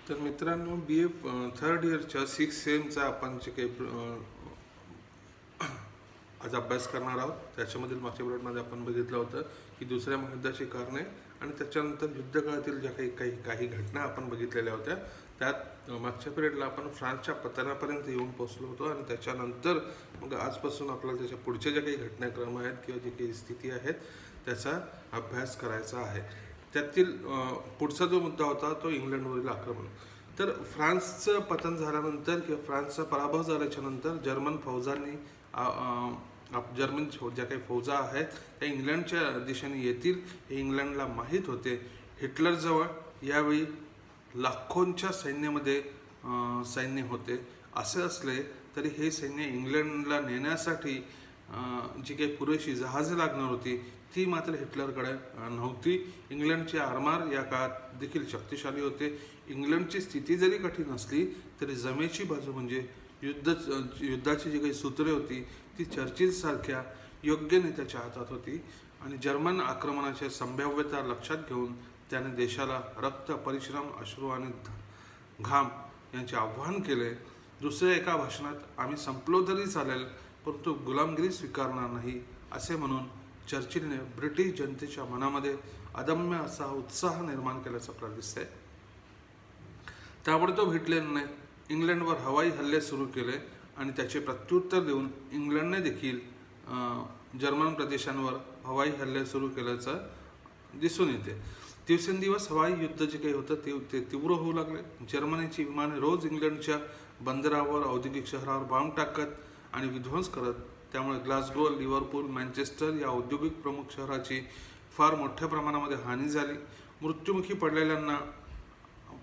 तर मित्रांनो, BA third इयरच्या 6 सेमचा आपण जे काही आज अभ्यास करणार आहोत त्याच्यामधील मागच्या पिरियडमध्ये आपण बघितलं होतं की दुसऱ्या महायुद्धाची कारणे आणि त्याच्यानंतर युद्धकाळातील ज्या काही घटना आपण बघितलेल्या होत्या. त्यात मागच्या पिरियडला आपण फ्रान्सच्या पतनापर्यंत येऊन पोहोचलो होतो आणि त्याच्यानंतर मग आजपासून आपल्याला त्याच्या पुढच्या ज्या काही घटनाक्रम आहेत किंवा जे काही स्थिती आहेत त्याचा अभ्यास करायचा आहे. त्यातील पुढचा जो मुद्दा होता तो इंग्लंडवरील आक्रमण. तर फ्रान्सचं पतन झाल्यानंतर किंवा फ्रान्सचा पराभव झाल्याच्या नंतर जर्मन फौजांनी जर्मन ज्या काही फौजा आहेत त्या इंग्लंडच्या दिशेने येतील हे इंग्लंडला माहीत होते. हिटलरजवळ यावेळी लाखोंच्या सैन्य होते. असे असले तरी हे सैन्य इंग्लंडला नेण्यासाठी जी काही पुरेशी जहाजे लागणार होती ती मात्र हिटलरकडे नव्हती. इंग्लंडचे आरमार या काळात देखील शक्तिशाली होते. इंग्लंडची स्थिती जरी कठीण असली तरी जमेची बाजू म्हणजे युद्धाची जी काही सूत्रे होती ती चर्चिल सारख्या योग्य नेत्याच्या हातात होती आणि जर्मन आक्रमणाच्या संभाव्यता लक्षात घेऊन त्याने देशाला रक्त, परिश्रम, अश्रू आणि घाम यांचे आव्हान केले. दुसऱ्या एका भाषणात आम्ही संपलो तरी चालेल परंतु गुलामगिरी स्वीकारणार नाही असे म्हणून चर्चिलने ब्रिटिश जनतेच्या मनामध्ये अदम्य असा उत्साह निर्माण केल्याचं आपल्याला दिसतंय. ताबडतोब हिटलरने इंग्लंडवर हवाई हल्ले सुरू केले आणि त्याचे प्रत्युत्तर देऊन इंग्लंडने देखील जर्मन प्रदेशांवर हवाई हल्ले सुरू केल्याचं दिसून येते. दिवसेंदिवस हवाई युद्ध जे काही होतं ते तीव्र होऊ लागले. जर्मनीची विमाने रोज इंग्लंडच्या बंदरावर, औद्योगिक शहरावर बॉम्ब टाकत आणि विध्वंस करत. त्यामुळे ग्लासगो, लिव्हरपूल, मँचेस्टर या औद्योगिक प्रमुख शहराची फार मोठ्या प्रमाणामध्ये हानी झाली. मृत्युमुखी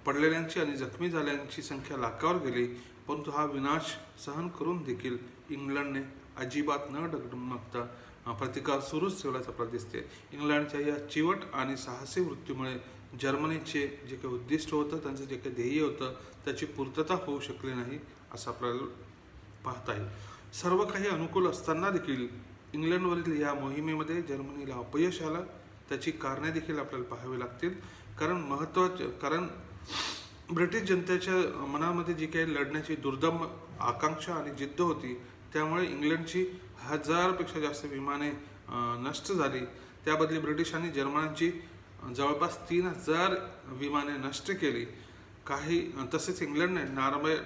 पडलेल्यांची आणि जखमी झालेल्यांची संख्या लाखावर गेली. परंतु हा विनाश सहन करून देखील इंग्लंडने अजिबात न डगमगता प्रतिकार सुरूच ठेवल्याचं आपल्याला दिसते. इंग्लंडच्या या चिवट आणि साहसी वृत्तीमुळे जर्मनीचे जे काही उद्दिष्ट होतं, त्यांचं जे काही ध्येय होतं त्याची पूर्तता होऊ शकली नाही असं आपल्याला पाहता येईल. सर्व काही अनुकूल असताना देखील इंग्लंडवरील या मोहिमेमध्ये जर्मनीला अपयश आलं. त्याची कारणे देखील आपल्याला पाहावी लागतील. कारण ब्रिटिश जनतेच्या मनामध्ये जी काही लढण्याची दुर्दम आकांक्षा आणि जिद्द होती त्यामुळे इंग्लंडची 1000पेक्षा जास्त विमाने नष्ट झाली. त्याबदली ब्रिटिशांनी जर्मनांची जवळपास 3000 विमाने नष्ट केली. तसेच इंग्लंडने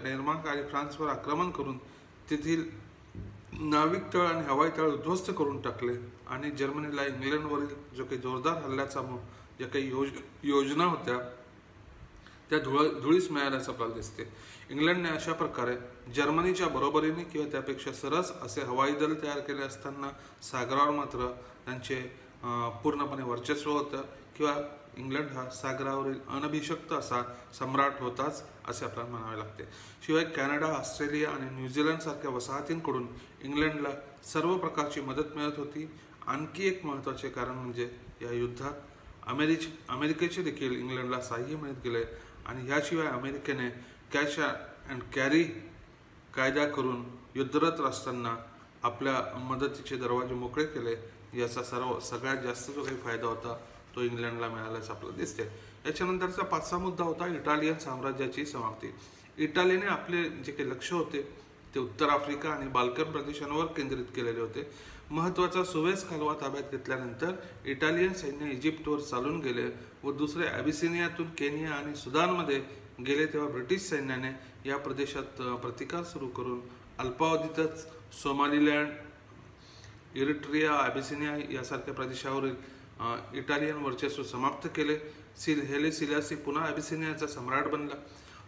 डेन्मार्क आणि फ्रान्सवर आक्रमण करून तेथील नाविक तळ आणि हवाई तळ उद्ध्वस्त करून टाकले आणि जर्मनीला इंग्लंडवरील जो काही जोरदार हल्ल्याचा ज्या काही योजना होत्या त्या धुळीस मिळाल्याचं आपल्याला दिसते. इंग्लंडने अशा प्रकारे जर्मनीच्या बरोबरीने किंवा त्यापेक्षा सरस असे हवाई दल तयार केले असताना सागरावर मात्र त्यांचे पूर्णपणे वर्चस्व होतं किंवा इंग्लंड हा सागरावरील अनभिषक्त असा सम्राट होताच असे आपल्याला म्हणावे लागते. शिवाय कॅनडा, ऑस्ट्रेलिया आणि न्यूझीलंड सारख्या वसाहतींकडून इंग्लंडला सर्व प्रकारची मदत मिळत होती. आणखी एक महत्त्वाचे कारण म्हणजे या युद्धात अमेरिकेचे देखील इंग्लंडला सहाय्य मिळत गेले आणि याशिवाय अमेरिकेने कॅश अँड कॅरी कायदा करून युद्धरत राष्ट्रांना आपल्या मदतीचे दरवाजे मोकळे केले. याचा सगळ्यात जास्त जो काही फायदा होता तो इंग्लंडला मिळाल्याचं आपल्याला दिसते. याच्यानंतरचा 5वा मुद्दा होता इटालियन साम्राज्याची समाप्ती. इटालीने आपले जे काही लक्ष होते ते उत्तर आफ्रिका आणि बाल्कन प्रदेशांवर केंद्रित केलेले होते. महत्त्वाचा सुवेझ कालवा ताब्यात घेतल्यानंतर इटालियन सैन्य इजिप्तवर चालून गेले व दुसरे ॲबिसिनियातून केनिया आणि सुदानमध्ये गेले. तेव्हा ब्रिटिश सैन्याने या प्रदेशात प्रतिकार सुरू करून अल्पावधीतच सोमालिलँड, इरिट्रिया, ॲबिसिनिया यासारख्या प्रदेशावरील इटालियन वर्चस्व समाप्त केले. हेले सिलासी पुन्हा ॲबिसिनियाचा सम्राट बनला.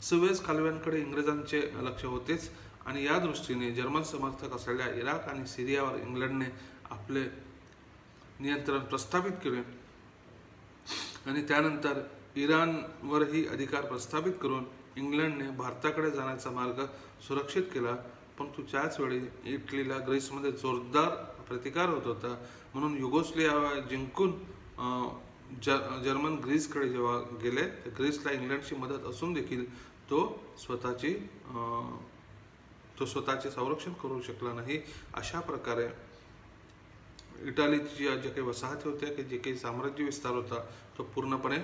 सुवेझ कालव्यांकडे इंग्रजांचे लक्ष होतेच आणि या दृष्टीने जर्मन समर्थक असलेल्या इराक आणि सिरियावर इंग्लंडने आपले नियंत्रण प्रस्थापित केले आणि त्यानंतर इराणवरही अधिकार प्रस्थापित करून इंग्लंडने भारताकडे जाण्याचा मार्ग सुरक्षित केला. परंतु त्याच वेळी इटलीला ग्रीसमध्ये जोरदार प्रतिकार होत होता. म्हणून युगोस्लाविया जिंकून जर्मन ग्रीसकडे जेव्हा गेले तर ग्रीसला इंग्लंडची मदत असून देखील तो स्वतःचे संरक्षण करू शकला नाही. अशा प्रकारे इटालीची ज्या काही वसाहती होत्या की जे काही साम्राज्य विस्तार होता तो पूर्णपणे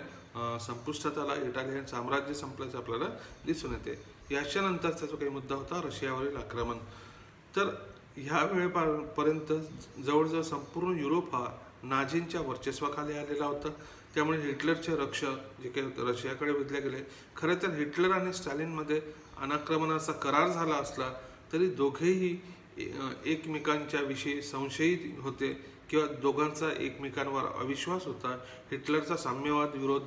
संपुष्टात आला. इटालियन साम्राज्य संपल्याचं आपल्याला दिसून येते. याच्यानंतरचा जो काही मुद्दा होता रशियावरील आक्रमण, तर ह्या वेळेपर्यंत जवळजवळ संपूर्ण युरोप हा नाझींच्या वर्चस्वाखाली आलेला होता. त्यामुळे हिटलरचे रक्षक जे काही रशियाकडे वेधले गेले. खरं तर हिटलर आणि स्टॅलिनमध्ये अनाक्रमणाचा करार झाला असला तरी दोघेही एकमेकांच्या विषयी संशयित होते किंवा दोघांचा एकमेकांवर अविश्वास होता. हिटलरचा साम्यवाद विरोध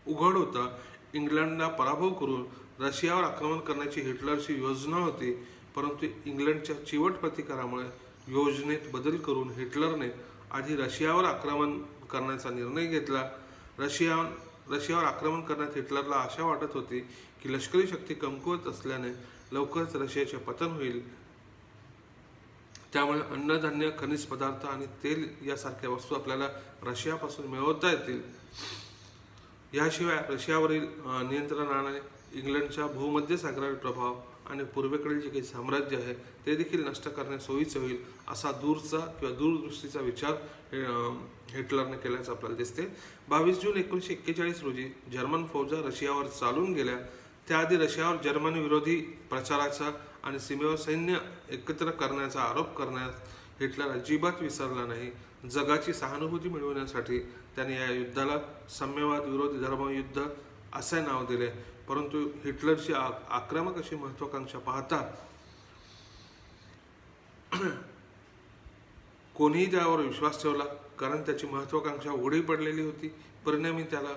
उघड होता. इंग्लंडला पराभव करून रशियावर आक्रमण करण्याची हिटलरची योजना होती, परंतु इंग्लंडच्या चिवट प्रतिकारामुळे योजनेत बदल करून हिटलरने आधी रशियावर आक्रमण करण्याचा निर्णय घेतला. रशियावर आक्रमण करण्यात हिटलरला आशा वाटत होती की लष्करी शक्ती कमकुवत असल्याने लवकरच रशियाचे पतन होईल. त्यामुळे अन्नधान्य, खनिज पदार्थ आणि तेल यासारख्या वस्तू आपल्याला रशियापासून मिळवता येतील. याशिवाय रशियावरील नियंत्रणाने इंग्लंडच्या भूमध्य सागरावरील प्रभाव आणि पूर्वेकडील जे काही साम्राज्य आहे ते देखील नष्ट करणे सोयीचे होईल असा दूरचा किंवा दूरदृष्टीचा विचार हिटलरने केल्याचं आपल्याला दिसते. 22 जून 1941 रोजी जर्मन फौजा रशियावर चालून गेल्या. त्याआधी रशियावर जर्मनी विरोधी प्रचाराचा आणि सीमेवर सैन्य एकत्र करण्याचा आरोप करण्यास हिटलर अजिबात विसरला नाही. जगाची सहानुभूती मिळवण्यासाठी त्याने या युद्धाला साम्यवाद विरोधी धर्मयुद्ध असे नाव दिले. परंतु हिटलरची आक्रमक अशी महत्वाकांक्षा पाहता कोणीही त्यावर विश्वास ठेवला, कारण त्याची महत्वाकांक्षा उघडी पडलेली होती. परिणामी त्याला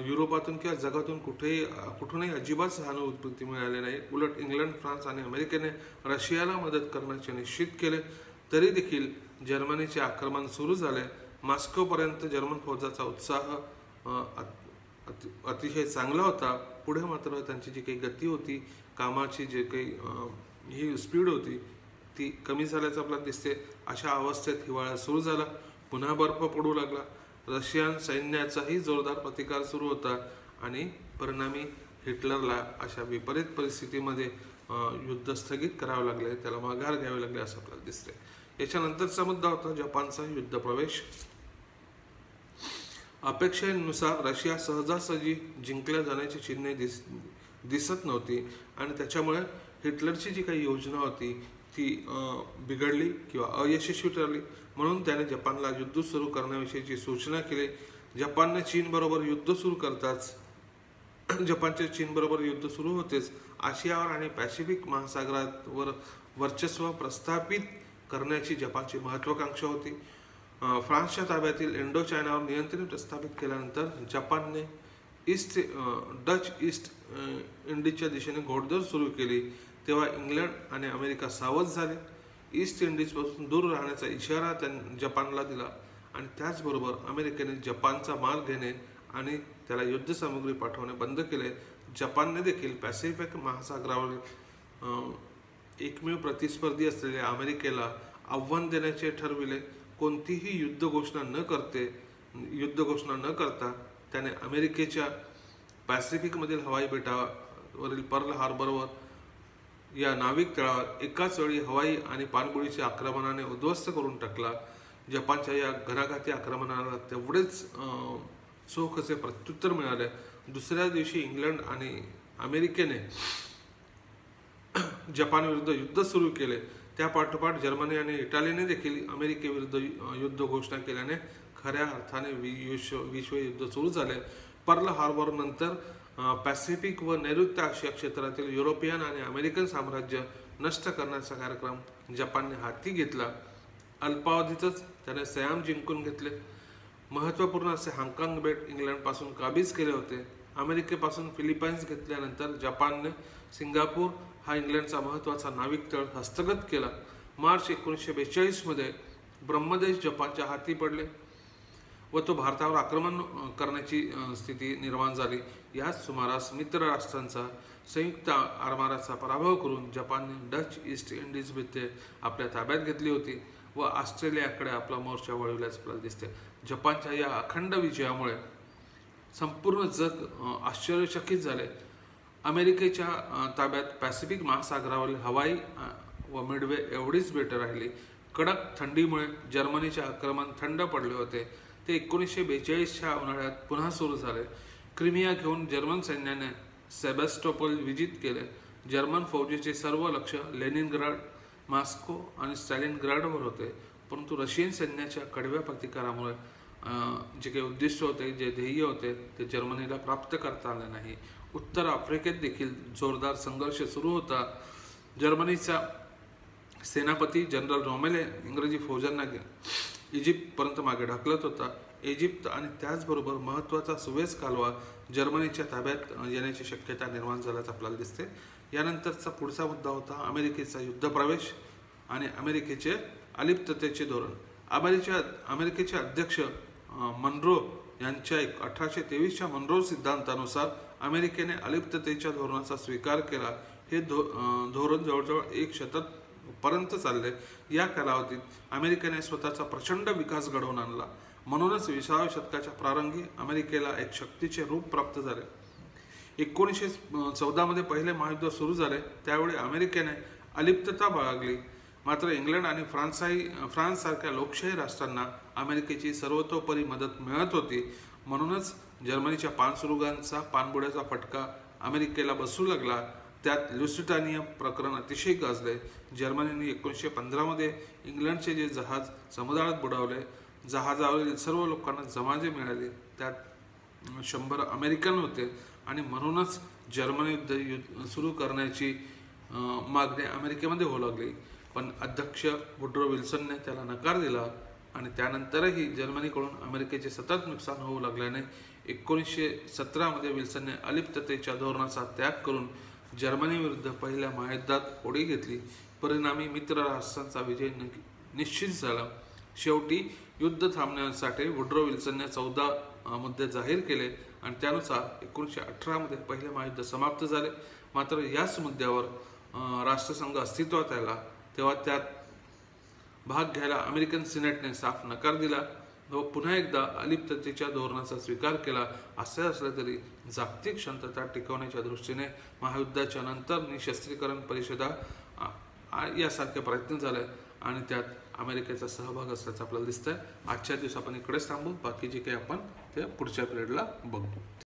युरोपातून किंवा जगातून कुठूनही अजिबात सहानुभूती मिळाली नाही. उलट इंग्लंड, फ्रान्स आणि अमेरिकेने रशियाला मदत करण्याचे निश्चित केले. तरी देखील जर्मनीचे आक्रमण सुरू झाले. मॉस्कोपर्यंत जर्मन फौजाचा उत्साह अतिशय चांगला होता. पुढे मात्र त्यांची जी काही गती होती, कामाची जे काही ही स्पीड होती ती कमी झाल्याचं आपल्याला दिसते. अशा अवस्थेत हिवाळा सुरू झाला. पुन्हा बर्फ पडू लागला. रशियन सैन्याचाही जोरदार प्रतिकार सुरू होता आणि परिणामी हिटलरला अशा विपरीत परिस्थितीमध्ये युद्ध स्थगित करावे लागले, त्याला माघार घ्यावे लागले असं आपल्याला दिसते. याच्यानंतरचा मुद्दा होता जपानचा युद्ध प्रवेश. अपेक्षेनुसार रशिया सहजासहजी जिंकल्या जाण्याची चिन्हे दिसत नव्हती आणि त्याच्यामुळे हिटलरची जी काही योजना होती ती बिघडली किंवा अयशस्वी ठरली. म्हणून त्याने जपानला युद्ध सुरू करण्याविषयीची सूचना केली. जपानने चीनबरोबर युद्ध सुरू करताच जपानचे चीनबरोबर युद्ध सुरू होतेच आशियावर आणि पॅसिफिक महासागरावर वर्चस्व प्रस्थापित करण्याची जपानची महत्वाकांक्षा होती. फ्रान्सच्या ताब्यातील इंडो चायनावर नियंत्रण प्रस्थापित केल्यानंतर जपानने डच ईस्ट इंडिजच्या दिशेने घोडदौड सुरू केली. तेव्हा इंग्लंड आणि अमेरिका सावध झाले. ईस्ट इंडिजपासून दूर राहण्याचा इशारा जपानला दिला आणि त्याचबरोबर अमेरिकेने जपानचा माल घेणे आणि त्याला युद्धसामुग्री पाठवणे बंद केले. जपानने देखील पॅसिफिक महासागरावरील एकमेव प्रतिस्पर्धी असलेल्या अमेरिकेला आव्हान देण्याचे ठरविले. कोणतीही युद्ध घोषणा न करता त्याने अमेरिकेच्या पॅसिफिकमधील हवाई बेटावरील पर्ल हार्बरवर या नाविक तळावर एकाच वेळी हवाई आणि पाणबुडीच्या आक्रमणाने उद्ध्वस्त करून टाकला. जपानच्या या घणाघाती आक्रमणाला तेवढेच चोख असे प्रत्युत्तर मिळाले. दुसऱ्या दिवशी इंग्लंड आणि अमेरिकेने जपानविरुद्ध युद्ध सुरू केले. त्या पाठोपाठ जर्मनी आणि इटालीने देखील अमेरिकेविरुद्ध युद्ध घोषणा केल्याने खऱ्या अर्थाने विश्वयुद्ध सुरू झाले. पर्ल हार्बर नंतर पॅसिफिक व नैऋत्य आशिया क्षेत्रातील युरोपियन आणि अमेरिकन साम्राज्य नष्ट करण्याचा कार्यक्रम जपानने हाती घेतला. अल्पावधीतच त्याने सयाम जिंकून घेतले. महत्त्वपूर्ण असे हाँगकाँग बेट इंग्लंडपासून काबीज केले होते. अमेरिकेपासून फिलिपाईन्स घेतल्यानंतर जपानने सिंगापूर हा इंग्लंडचा महत्त्वाचा नाविक तळ हस्तगत केला. मार्च 1942 मध्ये ब्रह्मदेश जपानच्या हाती पडले व तो भारतावर आक्रमण करण्याची स्थिती निर्माण झाली. याच सुमारास मित्र राष्ट्रांचा संयुक्त आरमाराचा पराभव करून जपानने डच ईस्ट इंडिज बेटे आपल्या ताब्यात घेतली होती व ऑस्ट्रेलियाकडे आपला मोर्चा वळविल्याचे आपल्याला दिसते. जपानच्या या अखंड विजयामुळे संपूर्ण जग आश्चर्यचकित झाले. अमेरिकेच्या ताब्यात पॅसिफिक महासागरावरील हवाई व मिडवे एवढीच बेटे राहिली. कडक थंडीमुळे जर्मनीचे आक्रमण थंड पडले होते. ते 1942च्या उन्हाळ्यात पुन्हा सुरू झाले. क्रिमिया घेऊन जर्मन सैन्याने सेबॅस्टोपोल विजित केले. जर्मन फौजेचे सर्व लक्ष लेनिनग्राड, मॉस्को आणि स्टॅलिनग्राडवर होते, परंतु रशियन सैन्याच्या कडव्या प्रतिकारामुळे जे काही उद्दिष्ट होते, जे ध्येय होते, ते जर्मनीला प्राप्त करता आले नाही. उत्तर आफ्रिकेत देखील जोरदार संघर्ष सुरू होता. जर्मनीचा सेनापती जनरल रोमेले इंग्रजी फौजांना इजिप्तपर्यंत मागे ढकलत होता. इजिप्त आणि त्याचबरोबर महत्त्वाचा सुएझ कालवा जर्मनीच्या ताब्यात येण्याची शक्यता निर्माण झाल्याचं आपल्याला दिसते. यानंतरचा पुढचा मुद्दा होता अमेरिकेचा युद्धप्रवेश आणि अमेरिकेचे अलिप्ततेचे धोरण. अमेरिकेचे अध्यक्ष मनरो यांच्या 1823च्या मनरो सिद्धांतानुसार अमेरिकेने अलिप्ततेच्या धोरणाचा स्वीकार केला. हे धोरण जवळजवळ 1 शतक पर्यंत चालले. या कालावधीत अमेरिकेने स्वतःचा प्रचंड विकास घडवून आणला. म्हणूनच 20व्या शतकाच्या प्रारंभी अमेरिकेला एक शक्तीचे रूप प्राप्त झाले. 1914 मध्ये पहिले महायुद्ध सुरू झाले. त्यावेळी अमेरिकेने अलिप्तता बाळगली. मात्र इंग्लंड आणि फ्रान्स सारख्या लोकशाही राष्ट्रांना अमेरिकेची सर्वतोपरी मदत मिळत होती. म्हणूनच जर्मनीच्या पाणसुरुगांचा पाणबुड्याचा फटका अमेरिकेला बसू लागला. त्यात लुसिटानिया प्रकरण अतिशय गाजले. जर्मनीने 1915 मध्ये इंग्लंडचे जे जहाज समुद्रात बुडवले, जहाजावरील सर्व लोकांना जमाजे मिळाले, त्यात 100 अमेरिकन होते आणि म्हणूनच जर्मनी युद्ध सुरू करण्याची मागणी अमेरिकेमध्ये होऊ लागली. पण अध्यक्ष वुड्रो विल्सनने त्याला नकार दिला आणि त्यानंतरही जर्मनीकडून अमेरिकेचे सतत नुकसान होऊ लागल्याने 1917 मध्ये विल्सनने अलिप्ततेच्या धोरणाचा त्याग करून जर्मनी विरुद्ध पहिल्या महायुद्धात उडी घेतली. परिणामी मित्र राष्ट्रांचा विजय निश्चित झाला. शेवटी युद्ध थांबण्यासाठी वुड्रो विल्सनने 14 मुद्दे जाहीर केले आणि त्यानुसार 1918 मध्ये पहिले महायुद्ध समाप्त झाले. मात्र याच मुद्द्यावर राष्ट्रसंघ अस्तित्वात आला तेव्हा त्यात भाग घ्यायला अमेरिकन सिनेटने साफ नकार दिला व पुन्हा एकदा अलिप्ततेच्या धोरणाचा स्वीकार केला. असे असले तरी जागतिक शांतता टिकवण्याच्या दृष्टीने महायुद्धाच्या नंतर निशस्त्रीकरण परिषदा यासारखे प्रयत्न झाले आणि त्यात अमेरिकेचा सहभाग असल्याचं आपल्याला दिसतंय. आजच्या दिवस आपण इकडेच थांबू. बाकी जे काही आपण ते पुढच्या पिरियडला बघू.